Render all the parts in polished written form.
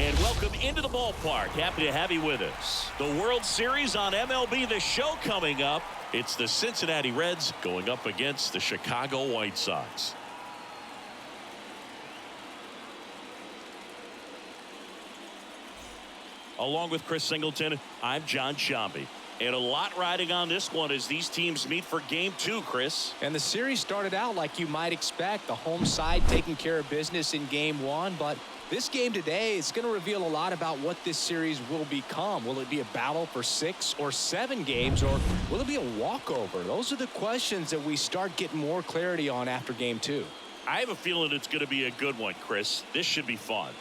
And welcome into the ballpark. Happy to have you with us. The World Series on MLB The Show coming up. It's the Cincinnati Reds going up against the Chicago White Sox. Along with Chris Singleton, I'm John Shambi. And a lot riding on this one as these teams meet for game 2, Chris. And the series started out like you might expect. The home side taking care of business in game 1. But this game today is going to reveal a lot about what this series will become. Will it be a battle for 6 or 7 games, or will it be a walkover? Those are the questions that we start getting more clarity on after game 2. I have a feeling it's going to be a good one, Chris. This should be fun.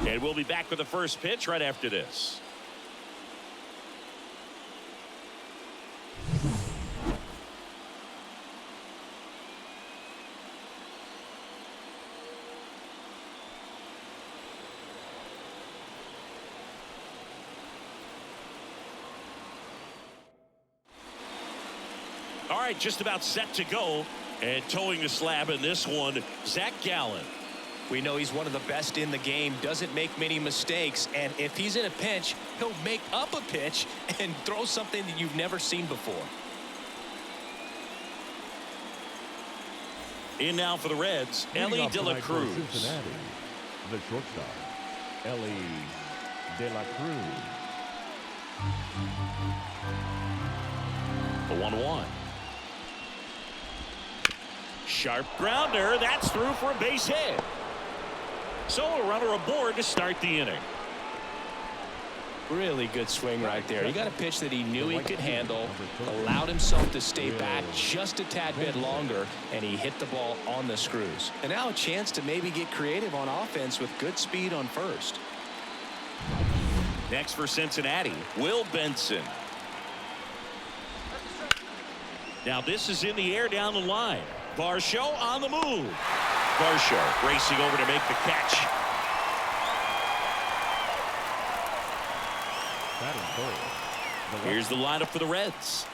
And we'll be back with the first pitch right after this. All right, just about set to go. And towing the slab in this one, Zach Gallen. We know he's one of the best in the game, doesn't make many mistakes, and if he's in a pinch, he'll make up a pitch and throw something that you've never seen before. In now for the Reds, Ellie De La Cruz. Cincinnati, the shortstop, Ellie De La Cruz. The 1-1. Sharp grounder, that's through for a base hit. So a runner aboard to start the inning. Really good swing right there. He got a pitch that he knew he could handle, allowed himself to stay back just a tad bit longer, and he hit the ball on the screws. And now a chance to maybe get creative on offense with good speed on first. Next for Cincinnati, Will Benson. Now this is in the air down the line. Varsho on the move. Varsho racing over to make the catch. Here's the lineup for the Reds.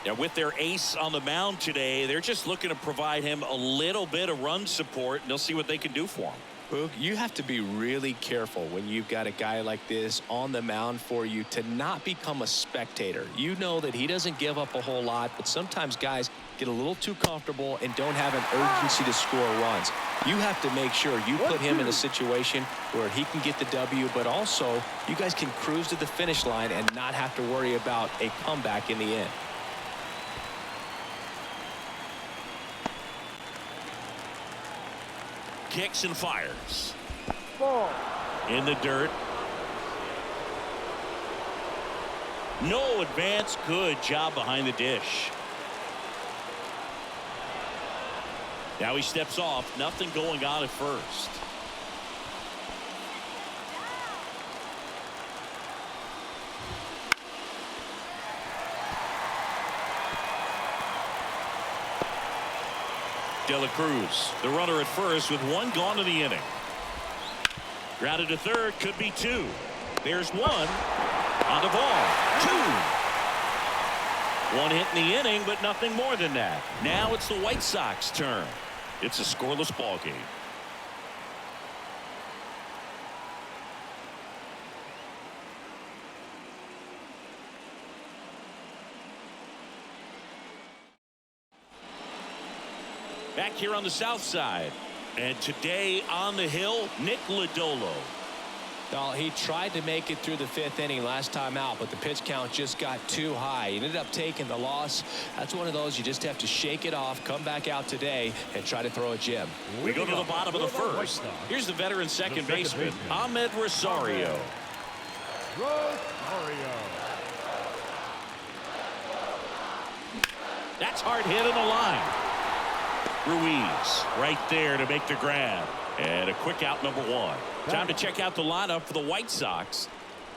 Now with their ace on the mound today, they're just looking to provide him a little bit of run support, and they'll see what they can do for him. Boog, you have to be really careful when you've got a guy like this on the mound for you to not become a spectator. You know that he doesn't give up a whole lot, but sometimes guys get a little too comfortable and don't have an urgency to score runs. You have to make sure you put him in a situation where he can get the W, but also you guys can cruise to the finish line and not have to worry about a comeback in the end. Kicks and fires. In the dirt. No advance. Good job behind the dish. Now he steps off. Nothing going on at first. De La Cruz, the runner at first with one gone in the inning. Grounded to third, could be 2. There's 1 on the ball. 2. 1 hit in the inning, but nothing more than that. Now it's the White Sox turn. It's a scoreless ball game. Back here on the south side. And today on the hill, Nick Lodolo. Well, he tried to make it through the 5th inning last time out, but the pitch count just got too high. He ended up taking the loss. That's one of those you just have to shake it off, come back out today, and try to throw a gem. We go to the bottom of the first. Here's the veteran second baseman, Ahmed Rosario. That's hard hit in the line. Ruiz right there to make the grab. And a quick out, number 1. Time to check out the lineup for the White Sox.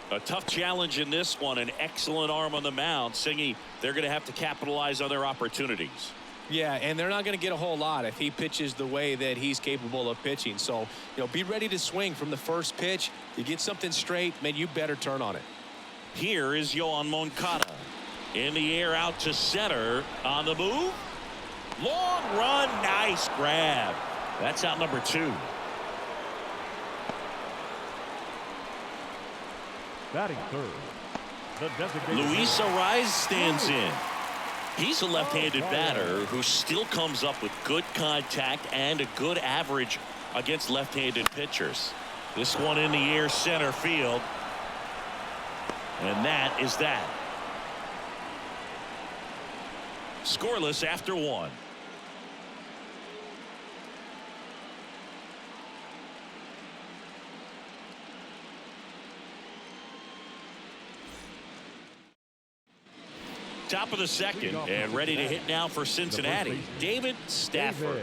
A tough challenge in this one. An excellent arm on the mound. Singy, they're going to have to capitalize on their opportunities. Yeah, and they're not going to get a whole lot if he pitches the way that he's capable of pitching. So, be ready to swing from the first pitch. You get something straight, man, you better turn on it. Here is Yoan Moncada. In the air out to center. On the move. Long run. Nice grab. That's out number 2. Batting third, the designated Luis Ariz stands in. He's a left-handed batter who still comes up with good contact and a good average against left-handed pitchers. This one in the air, center field. And that is that. Scoreless after one. Top of the second, and ready to hit now for Cincinnati, David Stafford.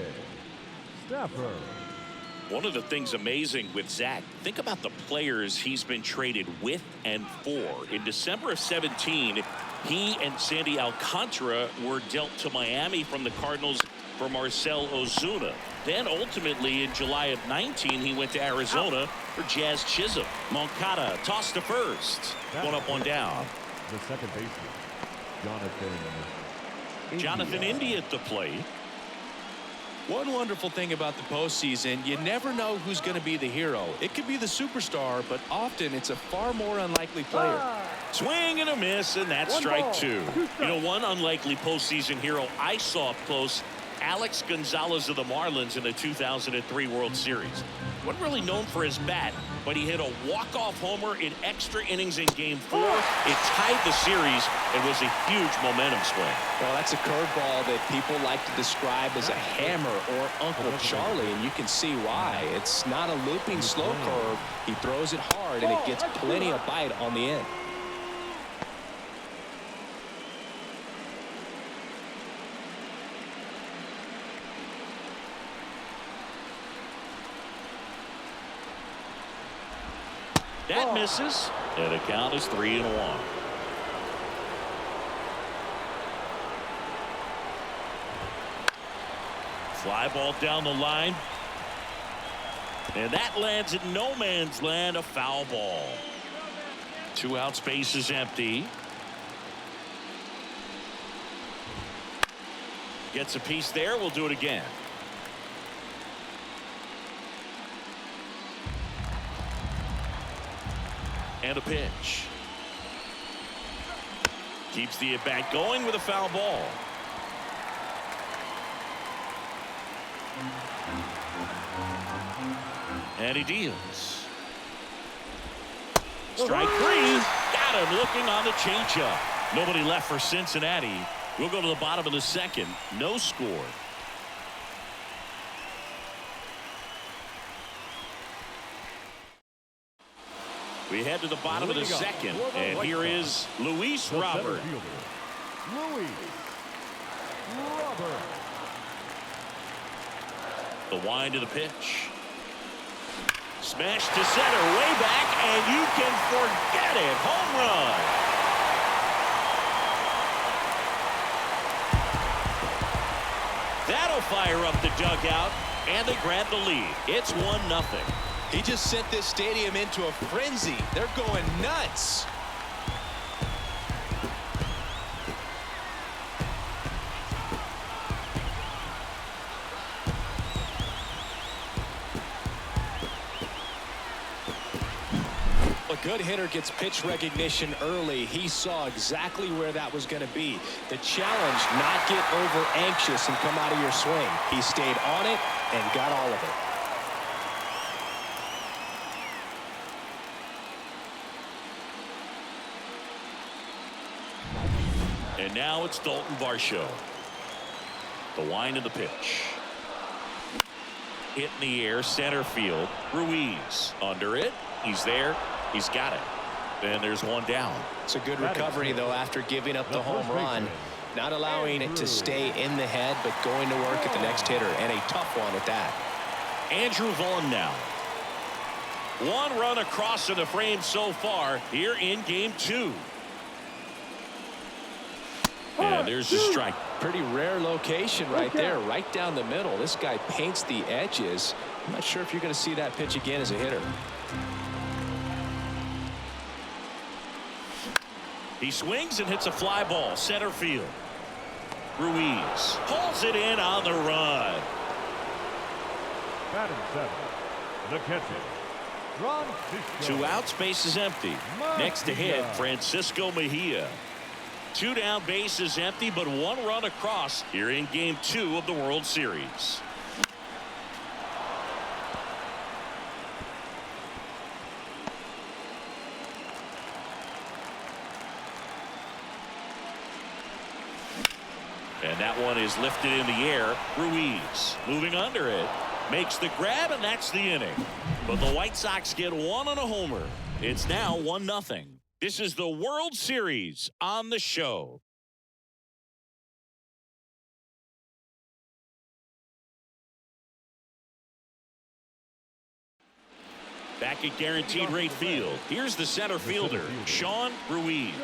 One of the things amazing with Zach, think about the players he's been traded with and for. In December of 17, he and Sandy Alcantara were dealt to Miami from the Cardinals for Marcell Ozuna. Then ultimately in July of 19, he went to Arizona for Jazz Chisholm. Moncada tossed to first. One up, one down. The second baseman, Jonathan India at the plate. One wonderful thing about the postseason, you never know who's going to be the hero. It could be the superstar, but often it's a far more unlikely player. Swing and a miss, and that's strike two. You know, one unlikely postseason hero I saw up close, Alex Gonzalez of the Marlins in the 2003 World Series. Wasn't really known for his bat, but he hit a walk-off homer in extra innings in Game 4. It tied the series and was a huge momentum swing. Well, that's a curveball that people like to describe as a hammer or Uncle Charlie, and you can see why. It's not a looping slow curve. He throws it hard, and it gets plenty of bite on the end. That misses, and the count is 3-1. Fly ball down the line. And that lands in no man's land, a foul ball. 2 out, space is empty. Gets a piece there, we'll do it again. And a pitch. Keeps the at-bat going with a foul ball. And he deals. Strike three. Got him looking on the changeup. Nobody left for Cincinnati. We'll go to the bottom of the second. No score. We head to the bottom of the second, and here is Luis Robert. The wind of the pitch. Smash to center, way back, and you can forget it. Home run. That'll fire up the dugout, and they grab the lead. It's 1-0. He just sent this stadium into a frenzy. They're going nuts. A good hitter gets pitch recognition early. He saw exactly where that was going to be. The challenge, not get over anxious and come out of your swing. He stayed on it and got all of it. And now it's Dalton Varsho. The wind of the pitch. Hit in the air, center field. Ruiz under it. He's there. He's got it. And there's one down. It's a good recovery, though, after giving up the home run. Not allowing it to stay in the head, but going to work at the next hitter. And a tough one at that. Andrew Vaughn now. 1 run across in the frame so far here in Game 2. And there's the strike. Pretty rare location right there, right down the middle. This guy paints the edges. I'm not sure if you're going to see that pitch again as a hitter. He swings and hits a fly ball, center field. Ruiz pulls it in on the run. Batting 7, the catcher, Francisco. 2 outs, base is empty. Next to hit, Francisco Mejia. 2 down, base is empty, but 1 run across here in Game 2 of the World Series. And that one is lifted in the air. Ruiz moving under it. Makes the grab, and that's the inning. But the White Sox get 1 on a homer. It's now 1-0. This is the World Series on the show. Back at Guaranteed Rate Field. Here's the center fielder, Sean Ruiz.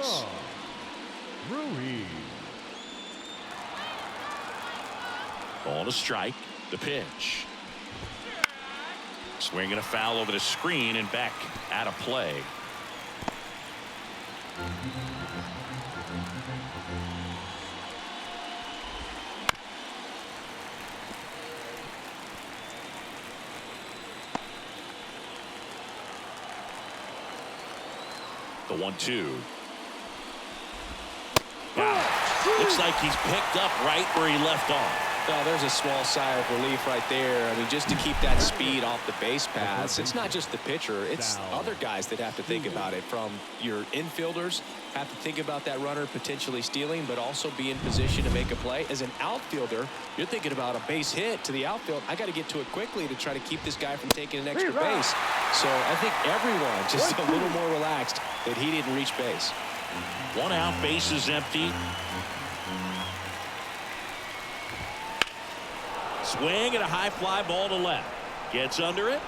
Ruiz. On a strike, the pitch. Swinging a foul over the screen and back out of play. The 1-2. Wow. Looks like he's picked up right where he left off. Well, there's a small sigh of relief right there. I mean, just to keep that speed off the base paths. It's not just the pitcher. It's other guys that have to think about it. From your infielders have to think about that runner potentially stealing, but also be in position to make a play. As an outfielder, you're thinking about a base hit to the outfield. I got to get to it quickly to try to keep this guy from taking an extra base. So I think everyone just a little more relaxed that he didn't reach base. 1 out, base is empty. Swing and a high fly ball to left. Gets under it.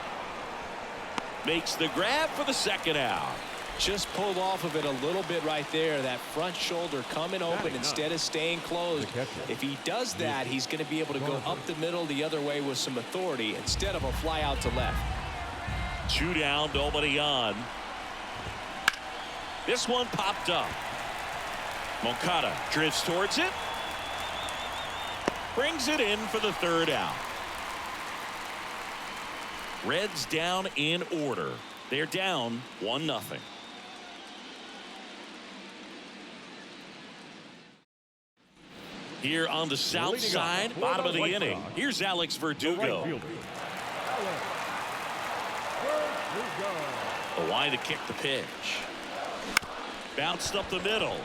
Makes the grab for the 2nd out. Just pulled off of it a little bit right there. That front shoulder coming open instead of staying closed. If he does that, he's going to be able to go up the middle the other way with some authority instead of a fly out to left. 2 down, nobody on. This one popped up. Moncada drifts towards it. Brings it in for the 3rd out. Reds down in order. They're down 1-0. Here on the south side, bottom of the inning. Here's Alex Verdugo. A line to kick the pitch. Bounced up the middle.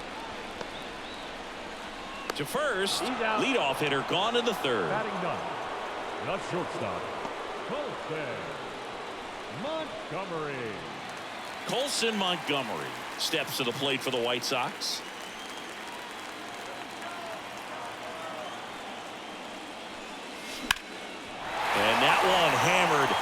To first, leadoff hitter gone in the 3rd. Batting 9th, not shortstop, Montgomery. Colson Montgomery steps to the plate for the White Sox. And that one hammered.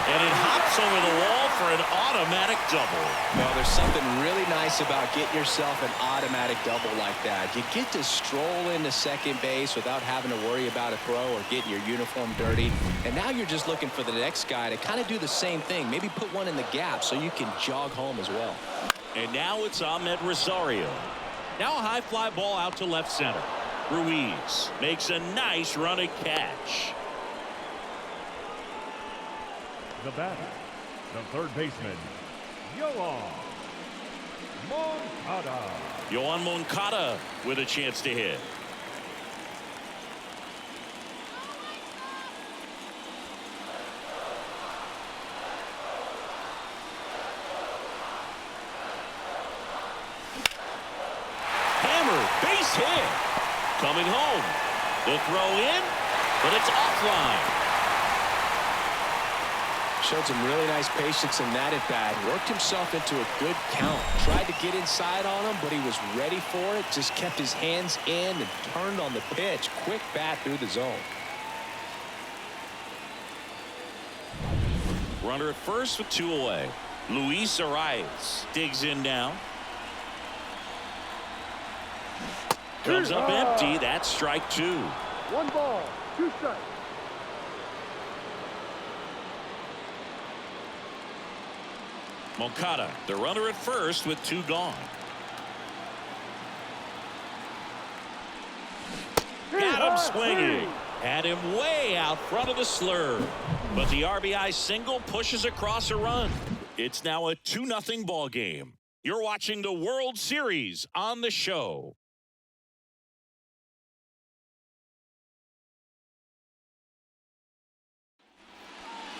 And it hops over the wall for an automatic double. Well, there's something really nice about getting yourself an automatic double like that. You get to stroll into second base without having to worry about a throw or getting your uniform dirty. And now you're just looking for the next guy to kind of do the same thing. Maybe put one in the gap so you can jog home as well. And now it's Ahmed Rosario. Now a high fly ball out to left center. Ruiz makes a nice running catch. The batter, the 3rd baseman, Yoan Moncada. Yoan Moncada with a chance to hit. Hammer, base hit. Coming home. The throw in, but it's offline. Showed some really nice patience in that at bat. Worked himself into a good count. Tried to get inside on him, but he was ready for it. Just kept his hands in and turned on the pitch. Quick bat through the zone. Runner at first with 2 away. Luis Arias digs in now. Comes up empty. That's strike 2. 1 ball, 2 strikes. Moncada, the runner at first with 2 gone. Got him swinging. Had him way out front of the slurve. But the RBI single pushes across a run. It's now a 2-0 ball game. You're watching the World Series on the show.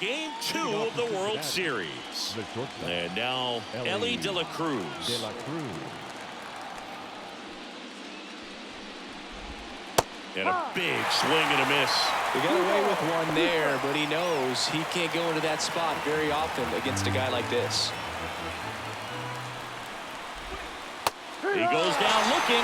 Game 2 of the World Series. And now Ellie De La Cruz. And a big swing and a miss. He got away with one there, but he knows he can't go into that spot very often against a guy like this. He goes down looking.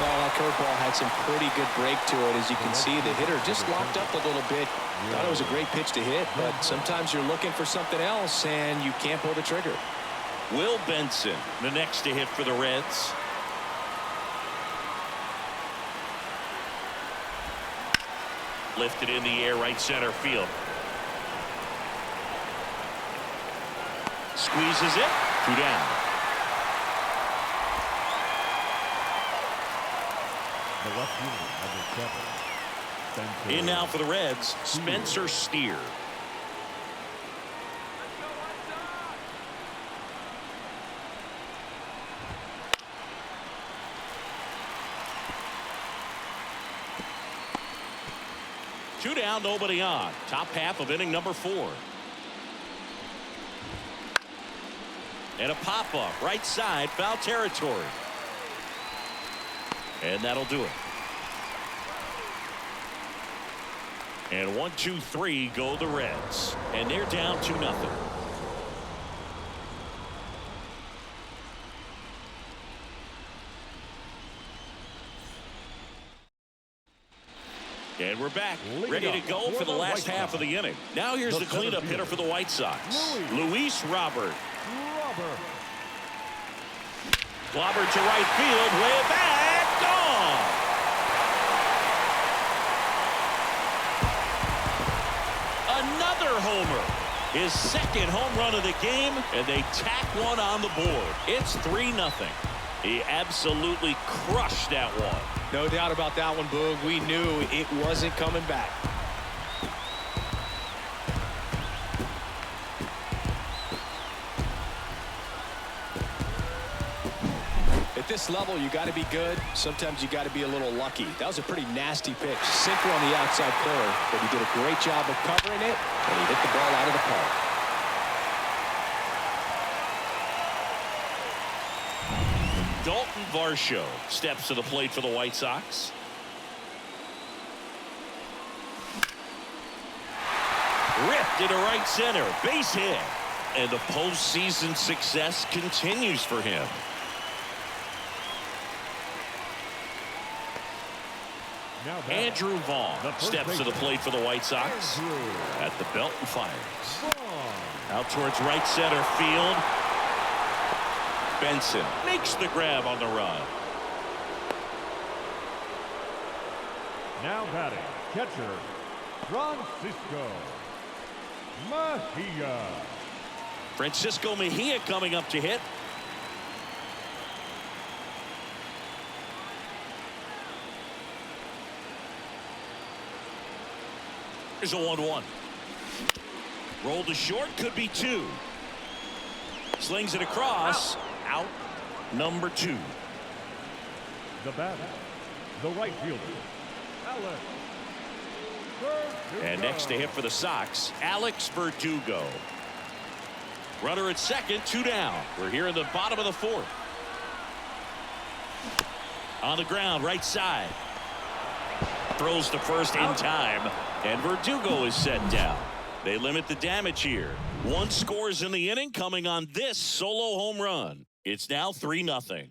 Well, that curveball had some pretty good break to it. As you can see, the hitter just locked up a little bit. Thought it was a great pitch to hit, but sometimes you're looking for something else and you can't pull the trigger. Will Benson, the next to hit for the Reds. Lifted in the air, right center field. Squeezes it. 2 down. The left fielder, number 7. In now for the Reds, Spencer Steer. Two down, nobody on. Top half of inning number 4. And a pop-up, right side, foul territory. And that'll do it. And 1, 2, 3 go the Reds. And they're down 2-0. And we're back, ready to go for the last half of the inning. Now here's the cleanup hitter for the White Sox, Luis Robert. Clobbered to right field, way back, gone. Another homer. His second home run of the game, and they tack one on the board. It's 3-0. He absolutely crushed that one. No doubt about that one, Boog. We knew it wasn't coming back. At this level, you got to be good. Sometimes you got to be a little lucky. That was a pretty nasty pitch. Sinker on the outside corner, but he did a great job of covering it, and he hit the ball out of the park. Dalton Varsho steps to the plate for the White Sox. Ripped into right center, base hit, and the postseason success continues for him. Andrew Vaughn steps to the plate for the White Sox. At the belt and fires. Out towards right center field. Benson makes the grab on the run. Now batting, catcher, Francisco Mejia. Francisco Mejia coming up to hit. Here's a 1-1. Roll to short, could be 2. Slings it across. Out number 2. The batter, the right fielder, Alex Verdugo. And next to hit for the Sox, Alex Verdugo. Runner at second, 2 down. We're here in the bottom of the 4th. On the ground, right side. Throws to first in time, and Verdugo is set down. They limit the damage here. 1 scores in the inning, coming on this solo home run. It's now 3-0.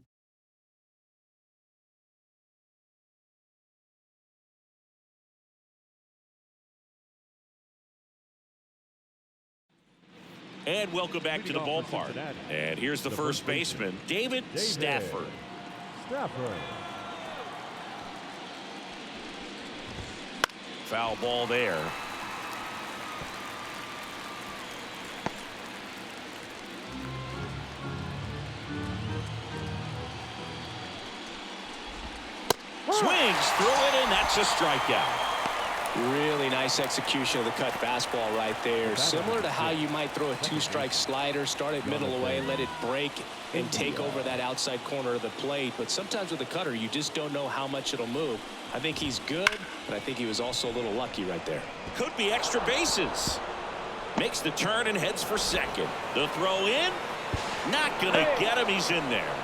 And welcome back to the ballpark. And here's the first baseman, David Stafford. Foul ball there. Swings through it, and that's a strikeout. Really nice execution of the cut fastball right there. Similar to how you might throw a two-strike slider, start it middle away, let it break and take over that outside corner of the plate. But sometimes with a cutter, you just don't know how much it'll move. I think he's good, but I think he was also a little lucky right there. Could be extra bases. Makes the turn and heads for second. The throw in. Not going to get him. He's in there.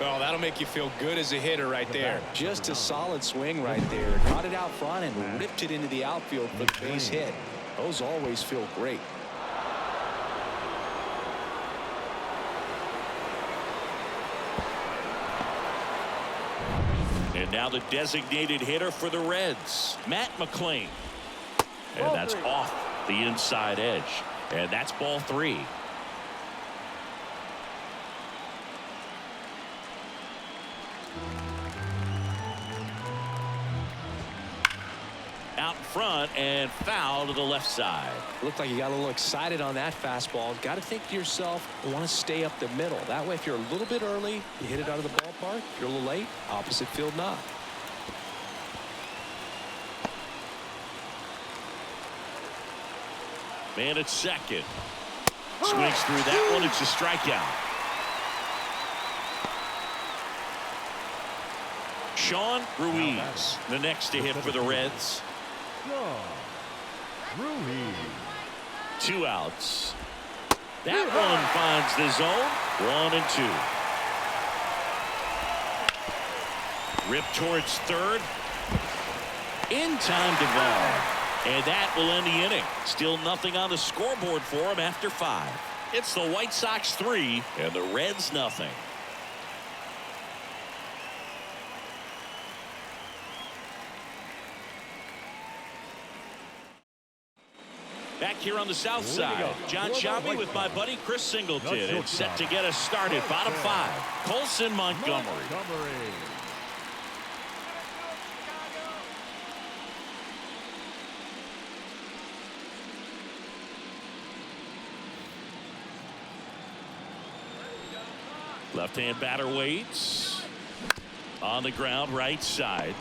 Well, that'll make you feel good as a hitter right there. Just a solid swing right there. Caught it out front and ripped it into the outfield for the base hit. Those always feel great. And now the designated hitter for the Reds, Matt McClain. And that's off the inside edge. And that's ball 3. Out front and foul to the left side. Looked like you got a little excited on that fastball. Got to think to yourself, I want to stay up the middle. That way, if you're a little bit early, you hit it out of the ballpark. If you're a little late, opposite field knock. Man at second. Swings through that one. It's a strikeout. Sean Ruiz, the next to hit for the Reds. Ruiz. 2 outs. That one finds the zone. 1 and 2. Rip towards third. In time to go. And that will end the inning. Still nothing on the scoreboard for him after 5. It's the White Sox 3 and the Reds nothing. Back here on the south side, John Shelby with my buddy Chris Singleton. It's set to get us started. Bottom 5, Colson Montgomery. Left-hand batter waits. On the ground, right side.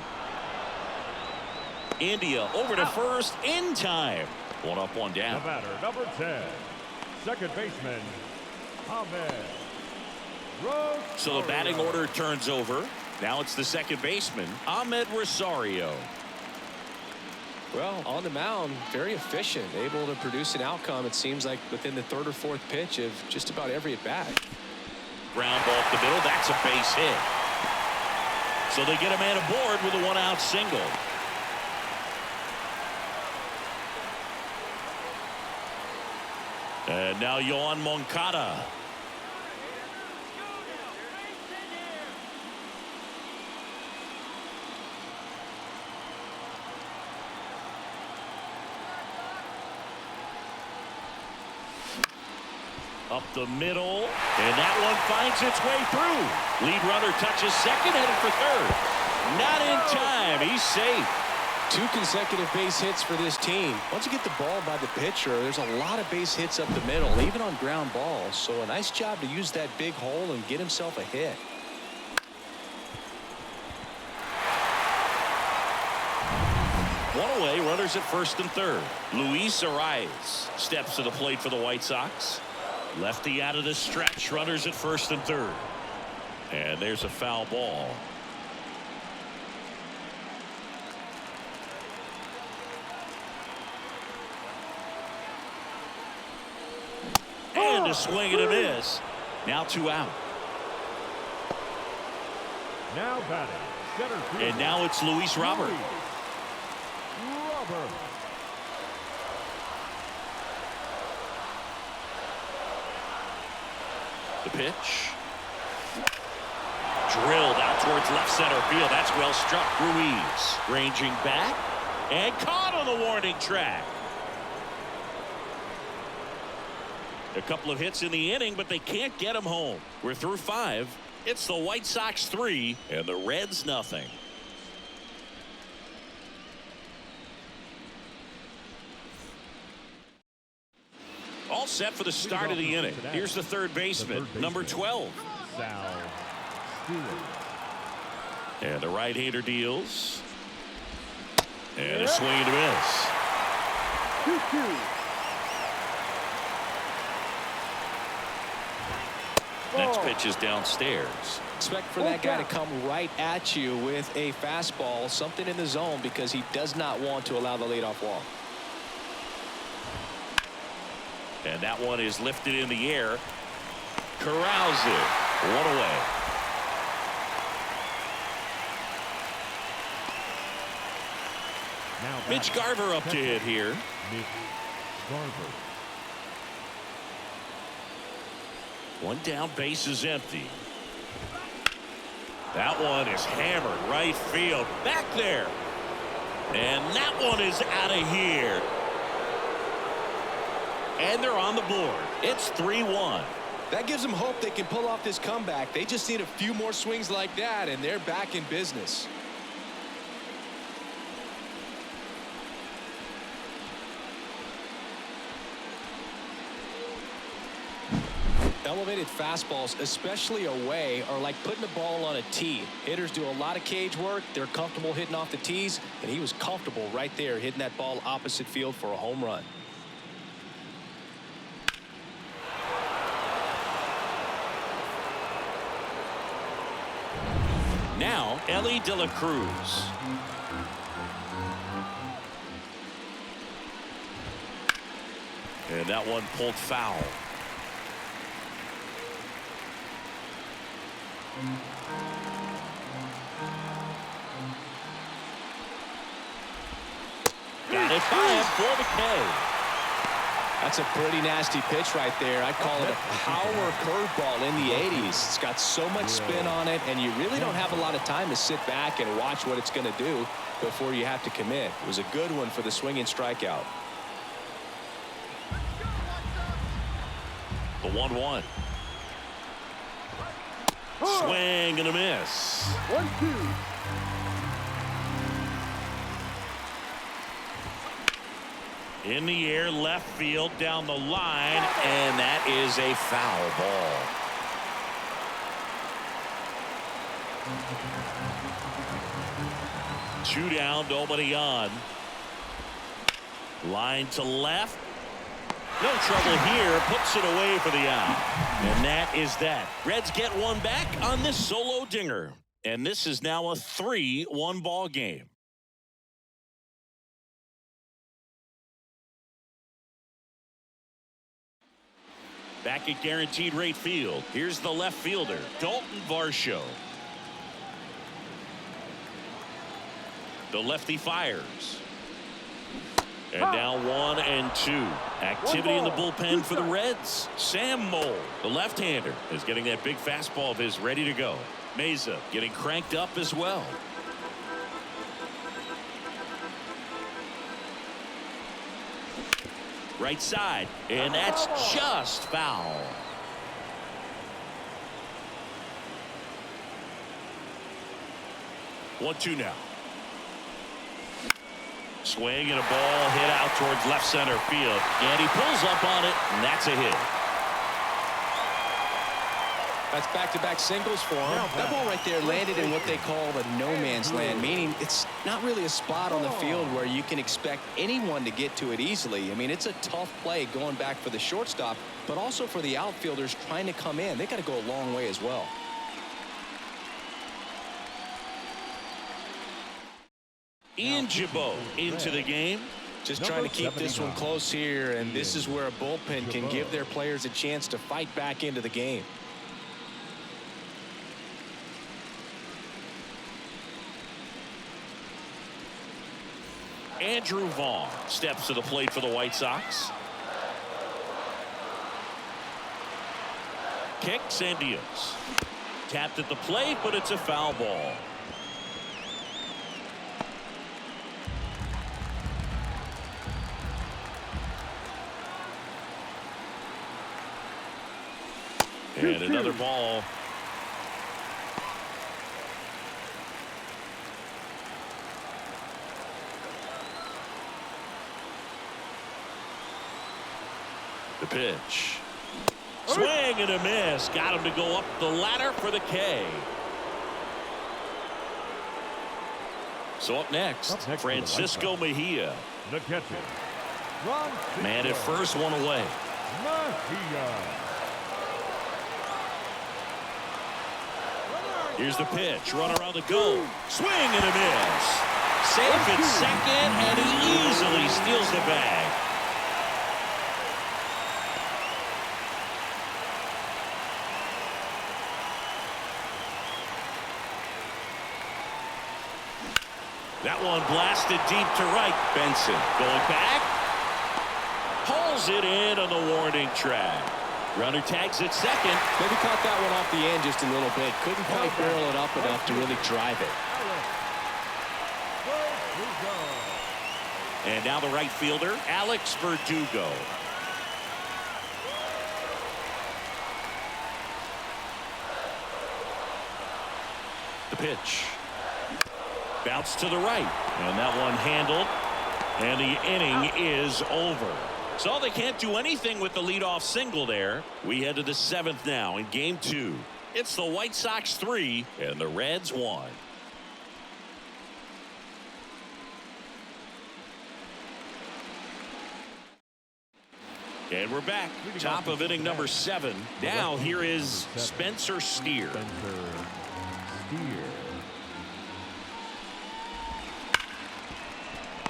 India over to first in time. 1 up, 1 down. The batter, number 10, second baseman, Ahmed. So the batting order turns over. Now it's the second baseman, Ahmed Rosario. Well, on the mound, very efficient, able to produce an outcome, it seems like, within the 3rd or 4th pitch of just about every at-bat. Ground ball up the middle. That's a base hit. So they get a man aboard with a 1-out single. And now Yohan Moncada. Up the middle, and that one finds its way through. Lead runner touches second, headed for third. Not in time. He's safe. 2 consecutive base hits for this team. Once you get the ball by the pitcher, there's a lot of base hits up the middle, even on ground balls. So a nice job to use that big hole and get himself a hit. One away, runners at first and third. Luis Arias steps to the plate for the White Sox. Lefty out of the stretch, runners at first and third. And there's a foul ball. And a swing and a miss. Now 2 out. Now batting, center field. And now it's Luis Robert. The pitch. Drilled out towards left center field. That's well struck. Ruiz ranging back and caught on the warning track. A couple of hits in the inning, but they can't get him home. We're through 5. It's the White Sox 3 and the Reds nothing. All set for the start of the inning. Here's the third baseman, number 12. And the right-hander deals. And a swing and a miss. 2-2. Next pitch is downstairs. Expect for that guy to come right at you with a fastball, something in the zone, because he does not want to allow the leadoff walk. And that one is lifted in the air. Corrals it. One away. Now Mitch Garver up to hit here. Mitch Garver. One down, base is empty. That one is hammered right field. Back there. And that one is out of here. And they're on the board. It's 3-1. That gives them hope they can pull off this comeback. They just need a few more swings like that, and they're back in business. Elevated fastballs, especially away, are like putting the ball on a tee. Hitters do a lot of cage work. They're comfortable hitting off the tees, and he was comfortable right there hitting that ball opposite field for a home run. Now, Ellie De La Cruz. And that one pulled foul. Got it by him for the K. That's a pretty nasty pitch right there. I'd call it a power curveball in the 80s. It's got so much spin on it, and you really don't have a lot of time to sit back and watch what it's going to do before you have to commit. It was a good one for the swinging strikeout. The 1-1. Swing and a miss. 1-2. In the air, left field, down the line, and that is a foul ball. 2 down, nobody on. Line to left. No trouble here. Puts it away for the out. And that is that. Reds get one back on this solo dinger. And this is now a 3-1 ball game. Back at Guaranteed Rate Field. Here's the left fielder, Dalton Varsho. The lefty fires. And now 1-2. Activity in the bullpen for the Reds. Sam Moll, the left-hander, is getting that big fastball of his ready to go. Meza getting cranked up as well. Right side, and that's just foul. One-two now. Swing and a ball hit out towards left center field, and he pulls up on it, and that's a hit. That's back-to-back singles for him. That ball right there landed in what they call the no-man's land, meaning it's not really a spot on the field where you can expect anyone to get to it easily. I mean, it's a tough play going back for the shortstop, but also for the outfielders trying to come in. They got to go a long way as well. Ian Gibaut into the game. Just trying to keep this one close here, and this is where a bullpen can give their players a chance to fight back into the game. Andrew Vaughn steps to the plate for the White Sox. Kicks and deals. Tapped at the plate, but it's a foul ball. And another ball. The pitch. Swing and a miss. Got him to go up the ladder for the K. So up next, for the White Francisco Sox. Mejia. The catcher. Man at first, one away. Mejia. Here's the pitch. Runner on the go. Swing and a miss. Safe at second, and he easily steals the bag. That one blasted deep to right. Benson going back. Pulls it in on the warning track. Runner tags at second. Maybe caught that one off the end just a little bit. Couldn't quite barrel it up enough to really drive it. And now the right fielder, Alex Verdugo. The pitch. Bounce to the right. And that one handled. And the inning is over. So they can't do anything with the leadoff single there. We head to the 7th now in game 2. It's the White Sox 3 and the Reds 1. And we're back. Top of inning number 7. Now here is Spencer Steer.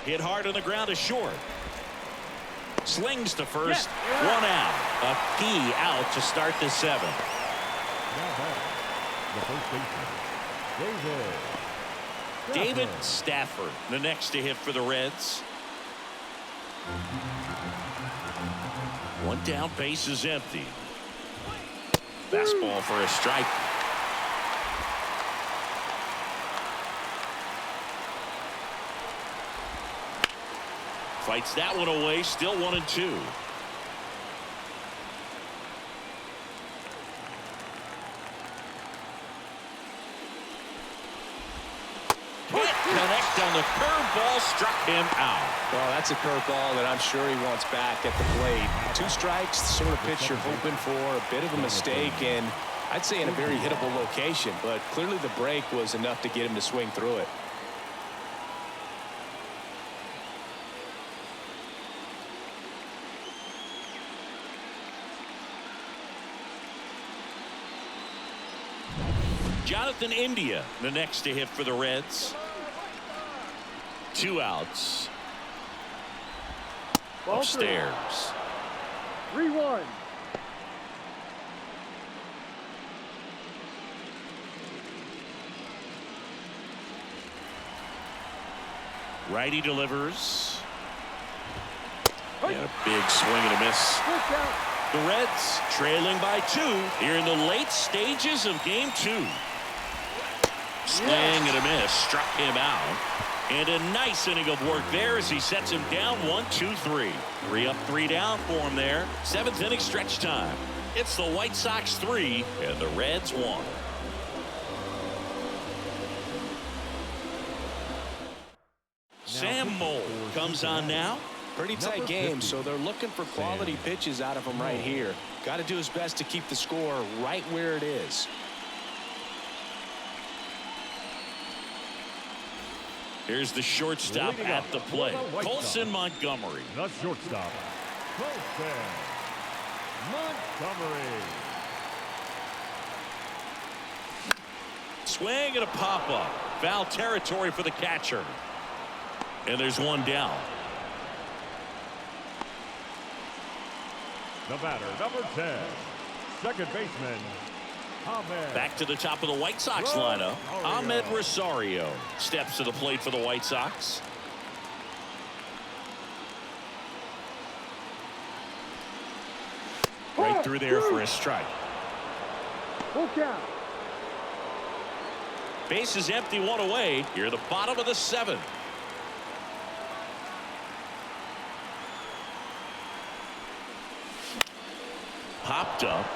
Hit hard on the ground to short. Slings to first. One out. A key out to start the 7th. The first baseman, David Stafford, the next to hit for the Reds. One down, base is empty. Fastball for a strike. Fights that one away, still 1-2. Connect on the curveball, struck him out. Well, that's a curveball that I'm sure he wants back at the plate. 2 strikes, the sort of pitch you're hoping for. A bit of a mistake, and I'd say in a very hittable location, but clearly the break was enough to get him to swing through it. Jonathan India, the next to hit for the Reds. 2 outs. Upstairs. 3-1. Righty delivers. And a big swing and a miss. The Reds trailing by 2 here in the late stages of game 2. Swing and a miss, struck him out. And a nice inning of work there as he sets him down 1-2-3. 3 up, 3 down for him there. 7th inning stretch time. It's the White Sox 3 and the Reds 1. Sam Moll comes on now. Pretty tight game, so they're looking for quality pitches out of him right here. Got to do his best to keep the score right where it is. Here's the shortstop at the plate, Colson Montgomery. The shortstop, Colson Montgomery. Swing and a pop-up. Foul territory for the catcher. And there's one down. The batter, number 10, second baseman, Ahmed. Back to the top of the White Sox lineup. Ahmed Rosario steps to the plate for the White Sox. Right through there for a strike. Full count. Base is empty, 1 away. Here at the bottom of the 7th. Popped up.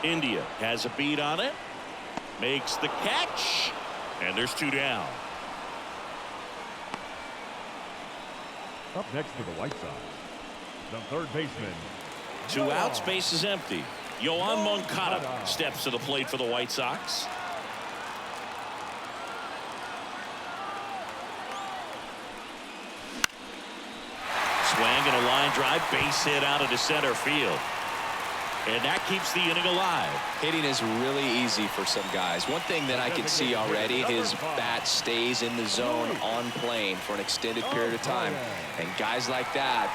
India has a beat on it. Makes the catch. And there's 2 down. Up next for the White Sox, the third baseman. 2 outs, base is empty. Yoan Moncada steps to the plate for the White Sox. swing and a line drive, base hit out into center field. And that keeps the inning alive. Hitting is really easy for some guys. One thing that I can see already, his bat stays in the zone on plane for an extended period of time. And guys like that,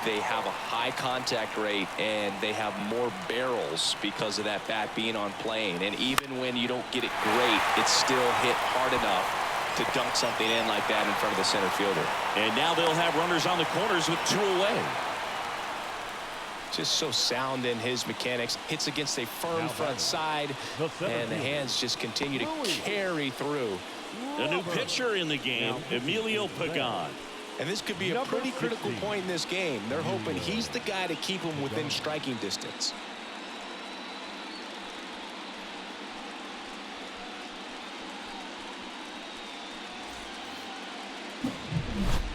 they have a high contact rate and they have more barrels because of that bat being on plane. And even when you don't get it great, it's still hit hard enough to dunk something in like that in front of the center fielder. And now they'll have runners on the corners with 2 away. Just so sound in his mechanics. Hits against a firm front side, and the hands just continue to carry through. The new pitcher in the game, Emilio Pagan. And this could be a pretty critical point in this game. They're hoping he's the guy to keep him within striking distance.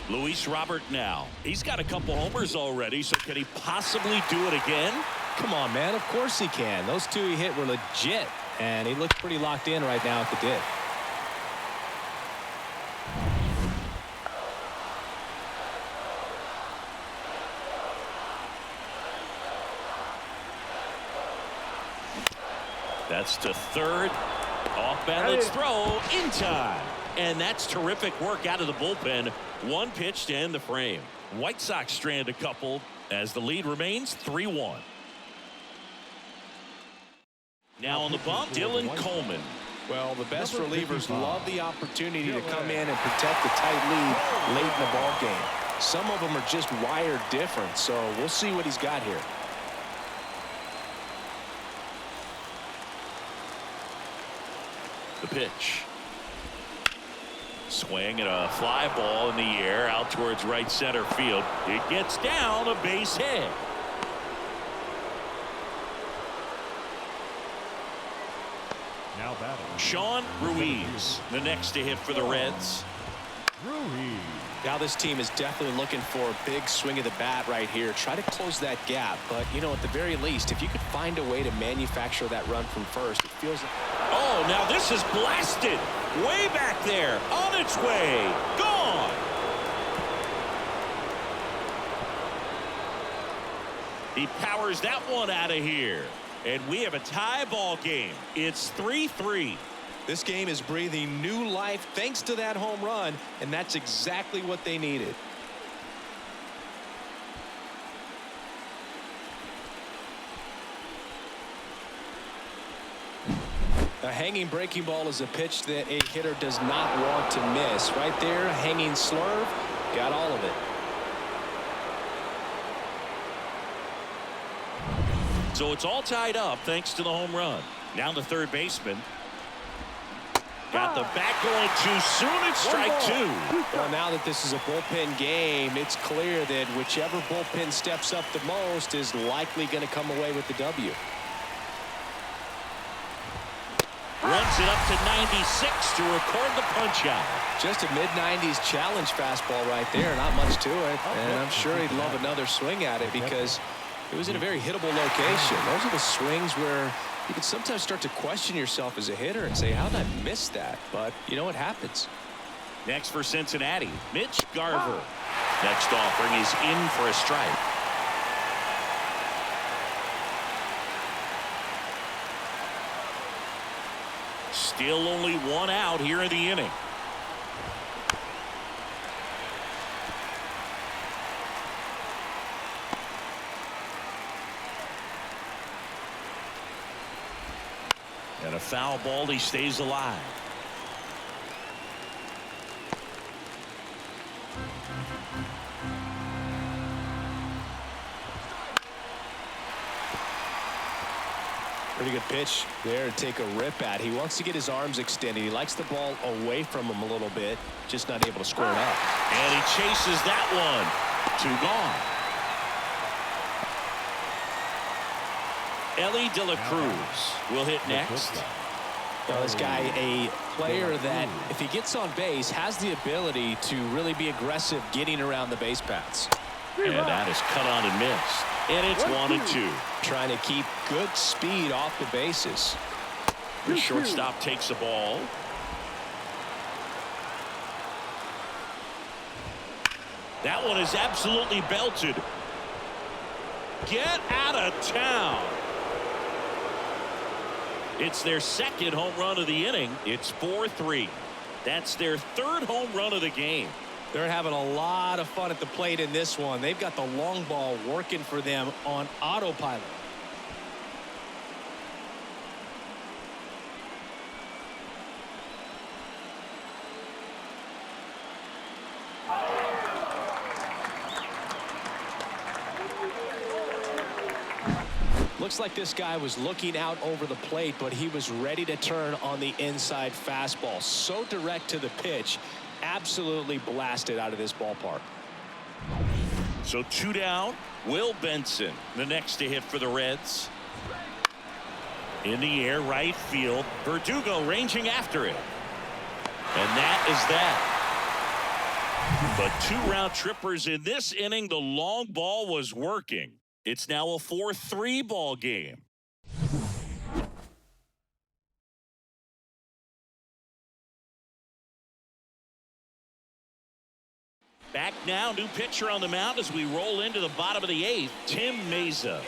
Luis Robert now. He's got a couple homers already, so can he possibly do it again? Come on, man. Of course he can. Those 2 he hit were legit, and he looks pretty locked in right now at the dish. That's to third. Off balance throw in time. And that's terrific work out of the bullpen. 1 pitch to end the frame. White Sox strand a couple as the lead remains 3-1. Now on the bump, Dylan Coleman. Well, the best relievers love the opportunity to come in and protect the tight lead late in the ball game. Some of them are just wired different, so we'll see what he's got here. The pitch. Swing and a fly ball in the air out towards right center field. It gets down, a base hit. Now batting. Sean Ruiz, the next to hit for the Reds. Ruiz. Now this team is definitely looking for a big swing of the bat right here. Try to close that gap, but you know, at the very least, if you could find a way to manufacture that run from first, it feels like... Oh, now this is blasted way back there, on its way, gone. He powers that one out of here, and we have a tie ball game. It's 3-3. This game is breathing new life thanks to that home run, and that's exactly what they needed. A hanging breaking ball is a pitch that a hitter does not want to miss. Right there, a hanging slurve, got all of it. So it's all tied up thanks to the home run. Now the third baseman. Got the bat going too soon. It's strike 2. Well, now that this is a bullpen game, it's clear that whichever bullpen steps up the most is likely going to come away with the W. Runs it up to 96 to record the punch out. Just a mid-90s challenge fastball right there. Not much to it. And I'm sure he'd love another swing at it because it was in a very hittable location. Those are the swings where you can sometimes start to question yourself as a hitter and say, how did I miss that? But you know what happens. Next for Cincinnati, Mitch Garver. Next offering is in for a strike. Still only 1 out here in the inning. And a foul ball, he stays alive. Pretty good pitch there to take a rip at. He wants to get his arms extended. He likes the ball away from him a little bit, just not able to square it up. And he chases that one. 2 gone. Ellie De La Cruz will hit next. Well, this guy, a player that, if he gets on base, has the ability to really be aggressive getting around the base paths. And that is cut on and missed. And it's 1-2. Trying to keep good speed off the bases. The shortstop takes the ball. That one is absolutely belted. Get out of town. It's their second home run of the inning. It's 4-3. That's their third home run of the game. They're having a lot of fun at the plate in this one. They've got the long ball working for them on autopilot. Looks like this guy was looking out over the plate, but he was ready to turn on the inside fastball. So direct to the pitch. Absolutely blasted out of this ballpark. So 2 down. Will Benson, the next to hit for the Reds. In the air, right field. Verdugo ranging after it. And that is that. But 2 round trippers in this inning. The long ball was working. It's now a 4-3 ball game. Back now, new pitcher on the mound as we roll into the bottom of the 8th, Tim Meza.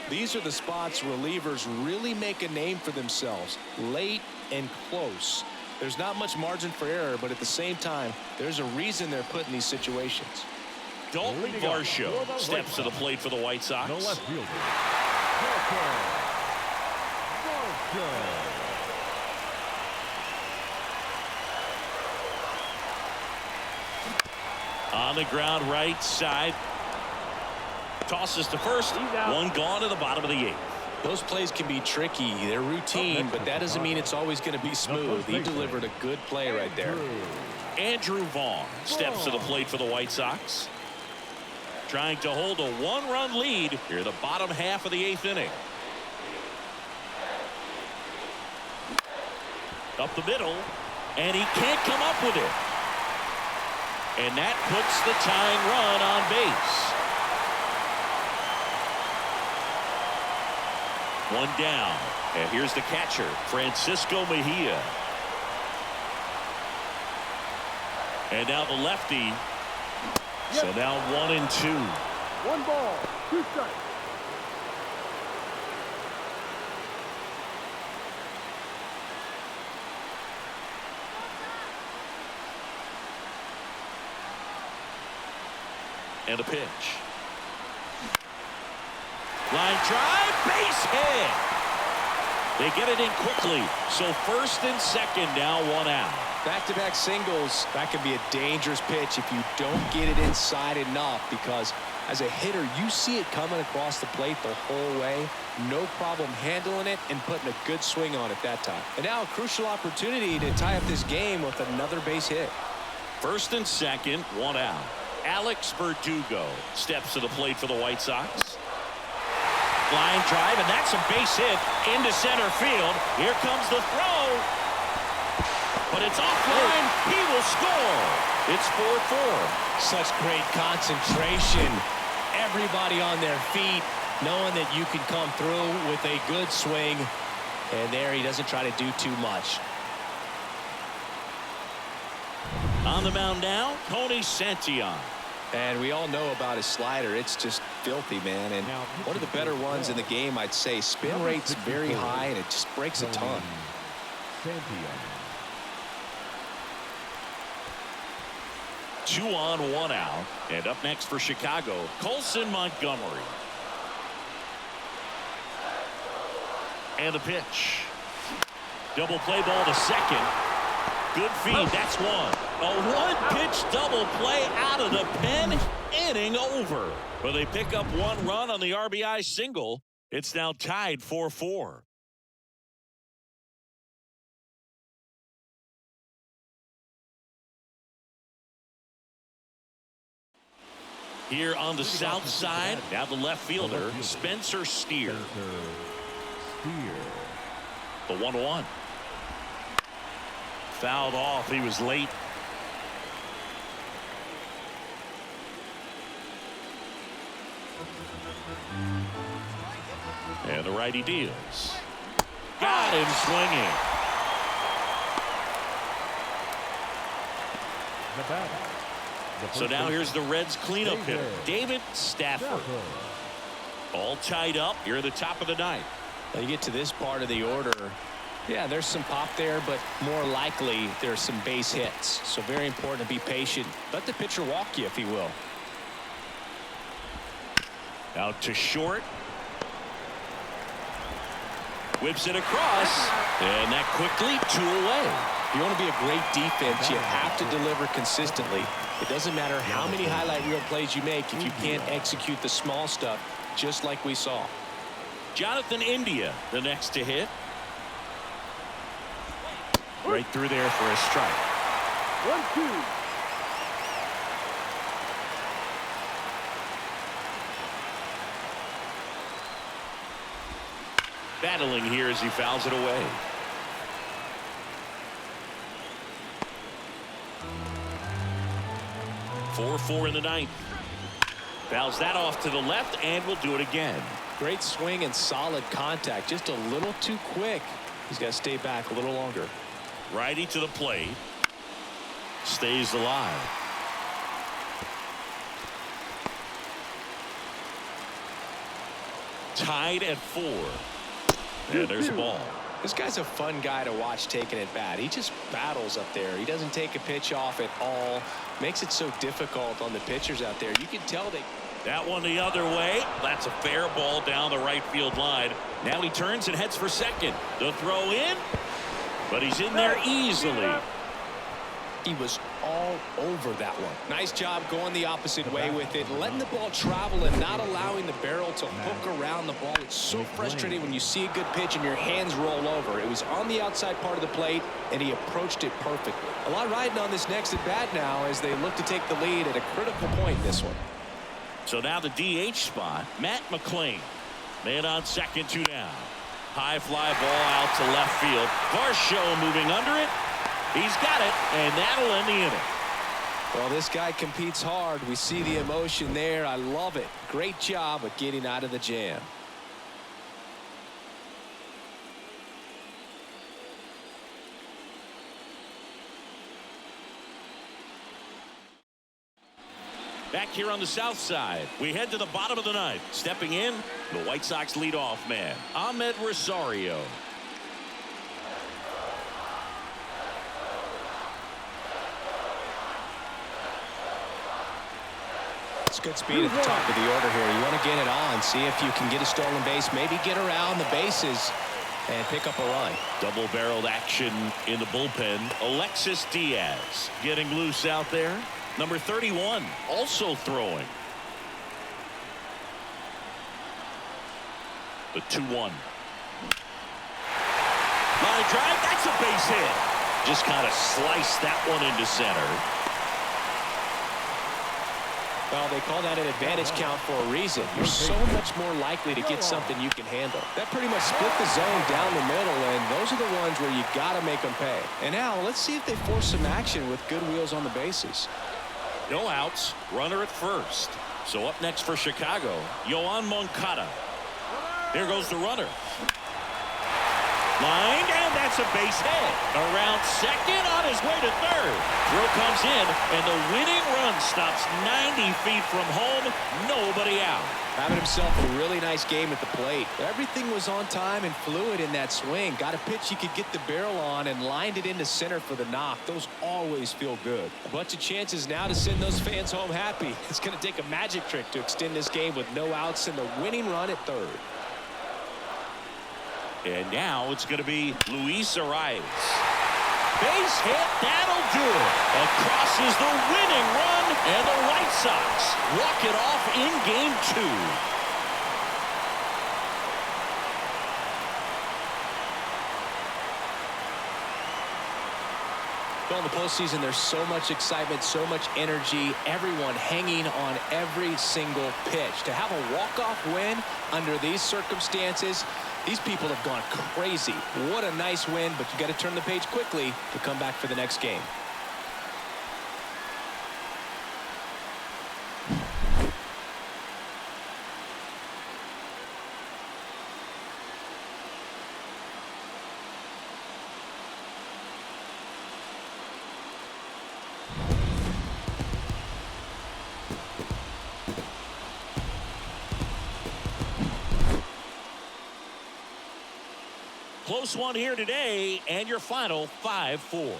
These are the spots relievers really make a name for themselves, late and close. There's not much margin for error, but at the same time, there's a reason they're put in these situations. Dalton Varsho steps to the plate for the White Sox. The left fielder, Dalton Varsho. On the ground, right side. Tosses to first. One gone to the bottom of the 8th. Those plays can be tricky. They're routine, but that doesn't mean it's always going to be smooth. He delivered a good play right there. Andrew Vaughn steps to the plate for the White Sox. Trying to hold a 1-run lead here in the bottom half of the 8th inning. Up the middle, and he can't come up with it. And that puts the tying run on base. 1 down. And here's the catcher, Francisco Mejia. And now the lefty. So now 1-2. 1 ball, 2 strikes. And a pitch. Line drive, base hit. They get it in quickly. So first and second, now 1 out. Back-to-back singles, that can be a dangerous pitch if you don't get it inside enough, because as a hitter, you see it coming across the plate the whole way. No problem handling it and putting a good swing on it that time. And now a crucial opportunity to tie up this game with another base hit. First and second, 1 out. Alex Verdugo steps to the plate for the White Sox. Line drive, and that's a base hit into center field. Here comes the throw. But it's offline. He will score. It's 4-4. Such great concentration. Everybody on their feet, knowing that you can come through with a good swing. And there he doesn't try to do too much. On the mound now, Tony Santillan. And we all know about his slider. It's just filthy, man. And one of the better ones in the game, I'd say. Spin rate's very high, and it just breaks a ton. 2 on, 1 out. And up next for Chicago, Colson Montgomery. And the pitch. Double play ball to second. Good feed. That's one. A one-pitch double play out of the pen. Inning over. But they pick up 1 run on the RBI single. It's now tied 4-4. Here on the south side, now the left fielder, Spencer Steer. The 1-1. Fouled off. He was late. And the righty deals. Got him swinging. The batter, So now here's the Reds cleanup hitter, David Stafford. All tied up here at the top of the ninth. Now you get to this part of the order. Yeah, there's some pop there, but more likely there's some base hits. So very important to be patient. Let the pitcher walk you, if he will. Out to short. Whips it across. And that quickly 2 away. If you want to be a great defense, you have to deliver consistently. It doesn't matter how many highlight reel plays you make if you can't execute the small stuff, just like we saw. Jonathan India, the next to hit. Right through there for a strike. 1-2. Battling here as he fouls it away. Four in the ninth. Fouls that off to the left and will do it again. Great swing and solid contact. Just a little too quick. He's got to stay back a little longer. Righty to the plate. Stays alive. Tied at 4. And there's a ball. This guy's a fun guy to watch taking it bat. He just battles up there. He doesn't take a pitch off at all. Makes it so difficult on the pitchers out there. You can tell they... That one the other way. That's a fair ball down the right field line. Now he turns and heads for second. The throw in. But he's in there easily. He was all over that one. Nice job going the opposite way with it, letting the ball travel and not allowing the barrel to hook around the ball. It's so frustrating when you see a good pitch and your hands roll over. It was on the outside part of the plate, and he approached it perfectly. A lot riding on this next at bat now as they look to take the lead at a critical point in this one. So now the DH spot, Matt McClain. Man on second, 2 down. High fly ball out to left field. Varsho moving under it. He's got it, and that'll end the inning. Well, this guy competes hard. We see the emotion there. I love it. Great job of getting out of the jam. Back here on the south side, we head to the bottom of the ninth. Stepping in, the White Sox leadoff man, Ahmed Rosario. It's good speed at the top of the order here. You want to get it on, see if you can get a stolen base, maybe get around the bases and pick up a run. Double-barreled action in the bullpen. Alexis Diaz getting loose out there. Number 31 also throwing. The 2-1. Line drive, that's a base hit. Just kind of sliced that one into center. Well, they call that an advantage count for a reason. You're so much more likely to get something you can handle. That pretty much split the zone down the middle, and those are the ones where you got to make them pay. And now let's see if they force some action with good wheels on the bases. No outs, runner at first. So up next for Chicago, Yoan Moncada. Here goes the runner. Line, and that's a base hit. Around second, on his way to third. Throw comes in, and the winning run stops 90 feet from home. Nobody out. Having himself a really nice game at the plate. Everything was on time and fluid in that swing. Got a pitch he could get the barrel on and lined it into center for the knock. Those always feel good. A bunch of chances now to send those fans home happy. It's going to take a magic trick to extend this game with no outs and the winning run at third. And now it's going to be Luis Arias. Base hit, that'll do it. Across is the winning run, and the White Sox walk it off in game 2. Well, in the postseason, there's so much excitement, so much energy, everyone hanging on every single pitch. To have a walk-off win under these circumstances, these people have gone crazy. What a nice win, but you got to turn the page quickly to come back for the next game. close one here today, and your final 5-4.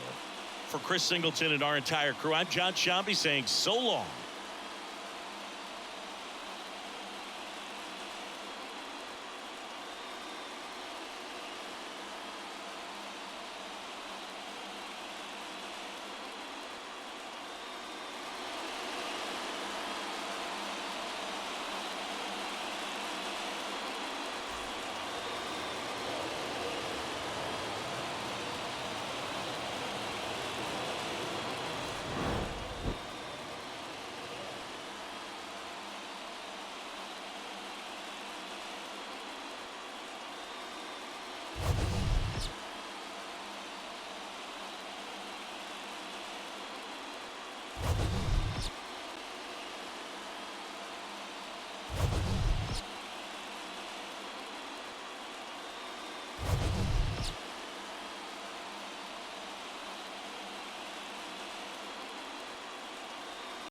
For Chris Singleton and our entire crew, I'm John Shambi saying so long.